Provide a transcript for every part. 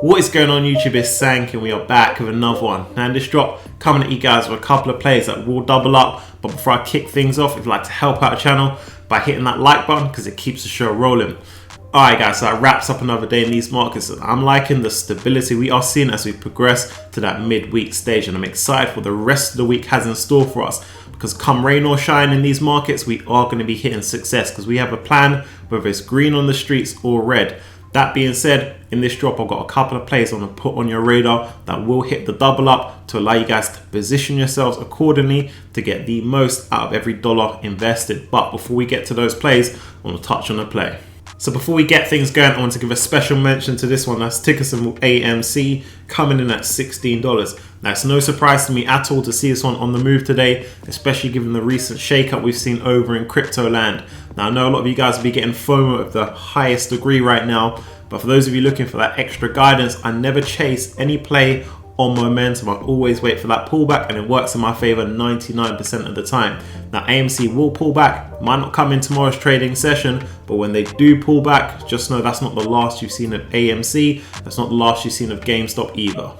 What is going on YouTube? It's Sank and we are back with another one. Now in this drop, coming at you guys with a couple of plays that will double up. But before I kick things off, if you'd like to help out the channel by hitting that like button because it keeps the show rolling. Alright guys, so that wraps up another day in these markets. I'm liking the stability we are seeing as we progress to that midweek stage, and I'm excited for the rest of the week has in store for us, because come rain or shine in these markets, we are going to be hitting success because we have a plan, whether it's green on the streets or red. That being said, in this drop, I've got a couple of plays I want to put on your radar that will hit the double up to allow you guys to position yourselves accordingly to get the most out of every dollar invested. But before we get to those plays, I want to touch on a play. So before we get things going, I want to give a special mention to this one. That's ticker symbol AMC, coming in at $16. Now, it's no surprise to me at all to see this one on the move today, especially given the recent shakeup we've seen over in crypto land. Now, I know a lot of you guys will be getting FOMO of the highest degree right now, but for those of you looking for that extra guidance, I never chase any play on momentum. I always wait for that pullback, and it works in my favor 99% of the time. Now, AMC will pull back, might not come in tomorrow's trading session, but when they do pull back, just know that's not the last you've seen of AMC, that's not the last you've seen of GameStop either.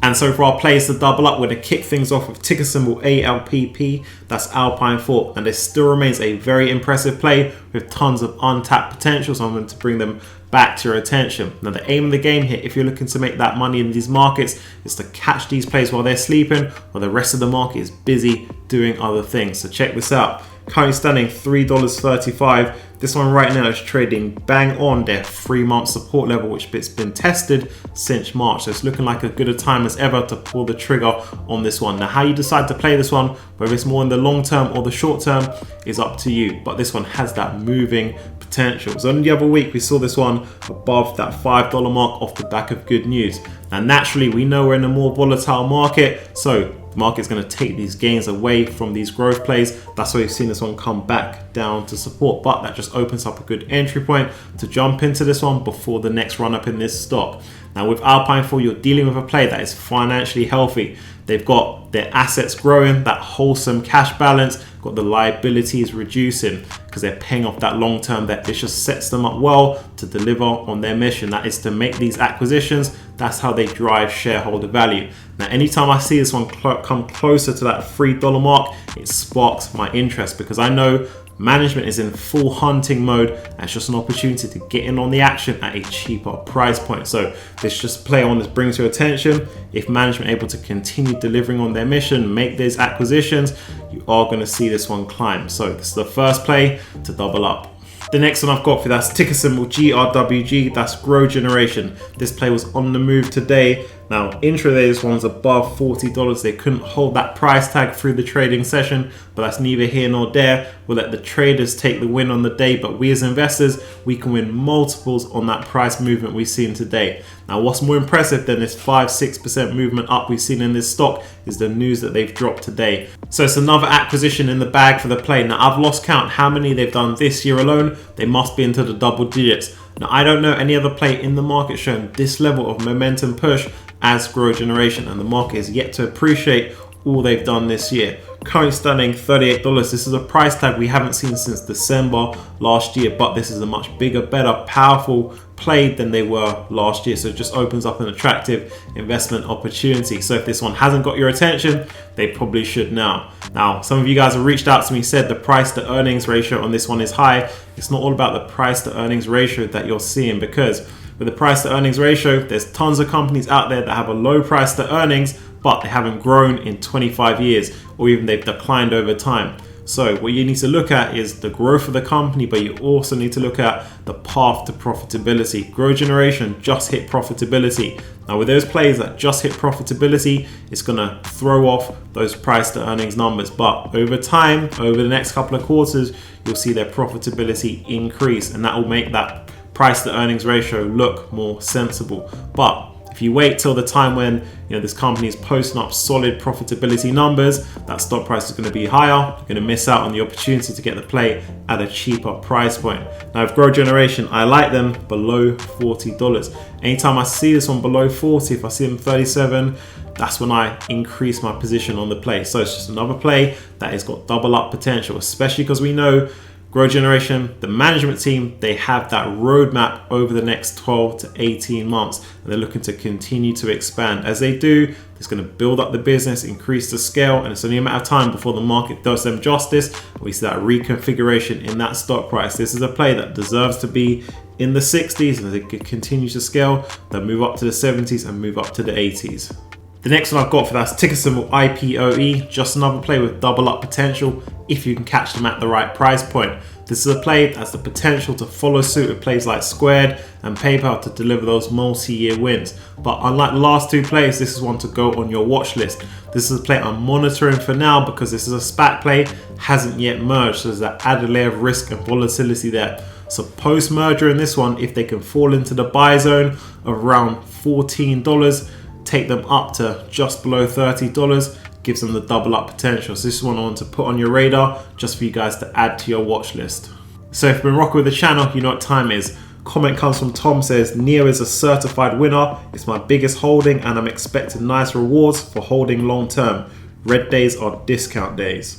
And so for our plays to double up, we're going to kick things off with ticker symbol ALPP, that's Alpine 4, and this still remains a very impressive play with tons of untapped potential, so I'm going to bring them back to your attention. Now, the aim of the game here, if you're looking to make that money in these markets, is to catch these plays while they're sleeping, while the rest of the market is busy doing other things. So check this out. Currently standing $3.35. This one right now is trading bang on their 3-month support level, which has been tested since March. So it's looking like as good a time as ever to pull the trigger on this one. Now, how you decide to play this one, whether it's more in the long term or the short term, is up to you. But this one has that moving potential. So only the other week we saw this one above that $5 mark off the back of good news. Now, naturally, we know we're in a more volatile market, so the market's going to take these gains away from these growth plays. That's why you've seen this one come back down to support, but that just opens up a good entry point to jump into this one before the next run up in this stock. Now, with Alpine 4, you're dealing with a play that is financially healthy. They've got their assets growing, that wholesome cash balance, got the liabilities reducing because they're paying off that long-term debt. This just sets them up well to deliver on their mission. That is to make these acquisitions. That's how they drive shareholder value. Now, anytime I see this one come closer to that $3 mark, it sparks my interest because I know management is in full hunting mode, and it's just an opportunity to get in on the action at a cheaper price point. So this just play on this brings your attention. If management are able to continue delivering on their mission, make these acquisitions, you are going to see this one climb. So this is the first play to double up. The next one I've got for you, that's ticker symbol GRWG, that's Grow Generation. This play was on the move today. Now, intraday, this one's above $40. They couldn't hold that price tag through the trading session, but that's neither here nor there. We'll let the traders take the win on the day, but we as investors, we can win multiples on that price movement we've seen today. Now, what's more impressive than this 5-6% movement up we've seen in this stock is the news that they've dropped today. So it's another acquisition in the bag for the play. Now, I've lost count how many they've done this year alone. They must be into the double digits. Now, I don't know any other play in the market showing this level of momentum push as Grow Generation, and the market is yet to appreciate all they've done this year. Currently standing $38. This is a price tag we haven't seen since December last year, but this is a much bigger, better, powerful play than they were last year. So it just opens up an attractive investment opportunity. So if this one hasn't got your attention, they probably should now. Now, some of you guys have reached out to me, said the price to earnings ratio on this one is high. It's not all about the price to earnings ratio that you're seeing, because with the price to earnings ratio, there's tons of companies out there that have a low price to earnings, but they haven't grown in 25 years, or even they've declined over time. So what you need to look at is the growth of the company, but you also need to look at the path to profitability. Grow Generation just hit profitability. Now, with those plays that just hit profitability, it's gonna throw off those price to earnings numbers. But over time, over the next couple of quarters, you'll see their profitability increase, and that will make that price to earnings ratio look more sensible. But if you wait till the time when this company is posting up solid profitability numbers, that stock price is going to be higher. You're going to miss out on the opportunity to get the play at a cheaper price point. Now, with Grow Generation, I like them below $40. Anytime I see this one below 40, if I see them 37, that's when I increase my position on the play. So it's just another play that has got double up potential, especially because we know Grow Generation, the management team, they have that roadmap over the next 12 to 18 months. And they're looking to continue to expand. As they do, it's going to build up the business, increase the scale, and it's only a matter of time before the market does them justice. We see that reconfiguration in that stock price. This is a play that deserves to be in the 60s, and as it continues to scale, they'll move up to the 70s and move up to the 80s. The next one I've got for that's ticker symbol IPOE, just another play with double up potential if you can catch them at the right price point. This is a play that has the potential to follow suit with plays like Squared and PayPal to deliver those multi-year wins. But unlike the last two plays, this is one to go on your watch list. This is a play I'm monitoring for now because this is a SPAC play, hasn't yet merged, so there's that added layer of risk and volatility there. So post-merger in this one, if they can fall into the buy zone of around $14, take them up to just below $30, gives them the double up potential. So this is one I want to put on your radar just for you guys to add to your watch list. So if you've been rocking with the channel, you know what time is. Comment comes from Tom, says, NEO is a certified winner. It's my biggest holding and I'm expecting nice rewards for holding long term. Red days are discount days.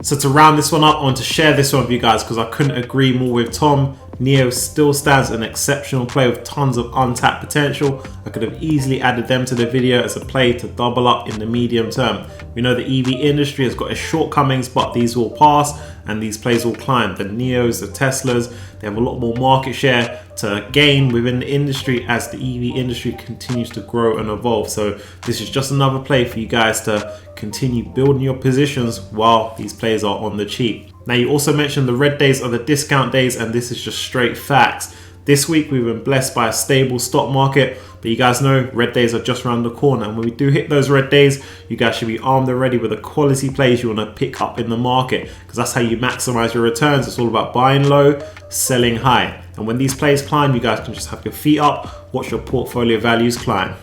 So to round this one up, I want to share this one with you guys because I couldn't agree more with Tom. NEO still stands an exceptional play with tons of untapped potential. I could have easily added them to the video as a play to double up in the medium term. We know the EV industry has got its shortcomings, but these will pass and these plays will climb. The NEOs, the Teslas, they have a lot more market share to gain within the industry as the EV industry continues to grow and evolve. So this is just another play for you guys to continue building your positions while these plays are on the cheap. Now you also mentioned the red days are the discount days, and this is just straight facts. This week we've been blessed by a stable stock market, but you guys know red days are just around the corner, and when we do hit those red days, you guys should be armed and ready with the quality plays you want to pick up in the market, because that's how you maximize your returns. It's all about buying low, selling high, and when these plays climb, you guys can just have your feet up, watch your portfolio values climb.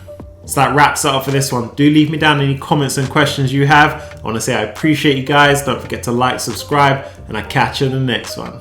So that wraps it up for this one. Do leave me down any comments and questions you have. I want to say I appreciate you guys. Don't forget to like, subscribe, and I'll catch you in the next one.